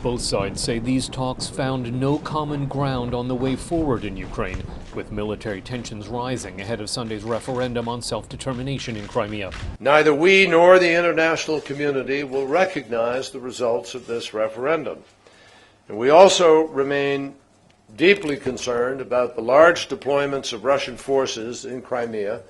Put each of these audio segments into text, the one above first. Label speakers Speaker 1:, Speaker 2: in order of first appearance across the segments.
Speaker 1: Both sides say these talks found no common ground on the way forward in Ukraine, with military tensions rising ahead of Sunday's referendum on self-determination in Crimea.
Speaker 2: Neither we nor the international community will recognize the results of this referendum. And we also remain deeply concerned about the large deployments of Russian forces in Crimea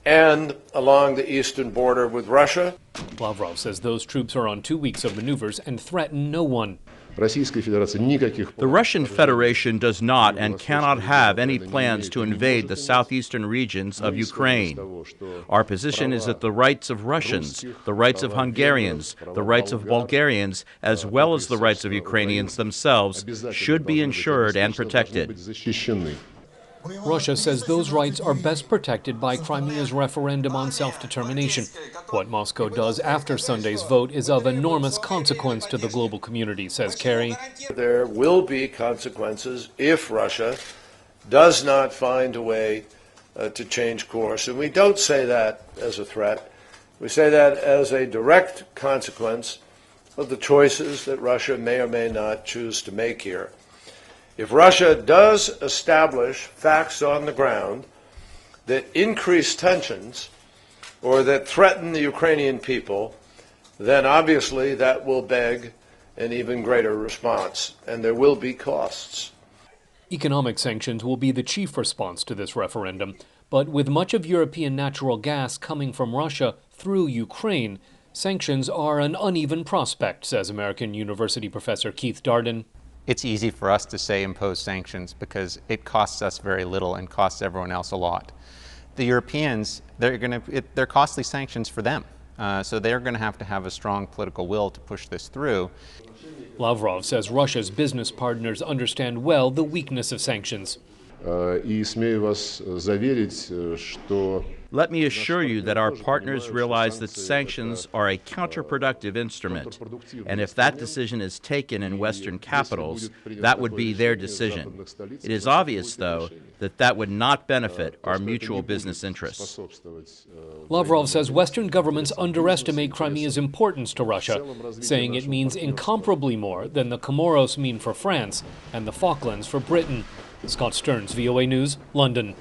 Speaker 2: and along the eastern border with Russia.
Speaker 1: Lavrov says those troops are on 2 weeks of maneuvers and threaten no one.
Speaker 3: The Russian Federation does not and cannot have any plans to invade the southeastern regions of Ukraine. Our position is that the rights of Russians, the rights of Hungarians, the rights of Bulgarians, as well as the rights of Ukrainians themselves, should be ensured and protected.
Speaker 1: Russia says those rights are best protected by Crimea's referendum on self-determination. What Moscow does after Sunday's vote is of enormous consequence to the global community, says Kerry.
Speaker 2: There will be consequences if Russia does not find a way to change course. And we don't say that as a threat. We say that as a direct consequence of the choices that Russia may or may not choose to make here. If Russia does establish facts on the ground that increase tensions or that threaten the Ukrainian people, then obviously that will beg an even greater response, and there will be costs.
Speaker 1: Economic sanctions will be the chief response to this referendum, but with much of European natural gas coming from Russia through Ukraine, sanctions are an uneven prospect, says American University professor Keith Darden.
Speaker 4: It's easy for us to say impose sanctions because it costs us very little and costs everyone else a lot. The Europeans, they're costly sanctions for them, so they're going to have a strong political will to push this through.
Speaker 1: Lavrov says Russia's business partners understand well the weakness of sanctions.
Speaker 3: Let me assure you that our partners realize that sanctions are a counterproductive instrument, and if that decision is taken in Western capitals, that would be their decision. It is obvious, though, that that would not benefit our mutual business interests.
Speaker 1: Lavrov says Western governments underestimate Crimea's importance to Russia, saying it means incomparably more than the Comoros mean for France and the Falklands for Britain. Scott Stearns, VOA News, London.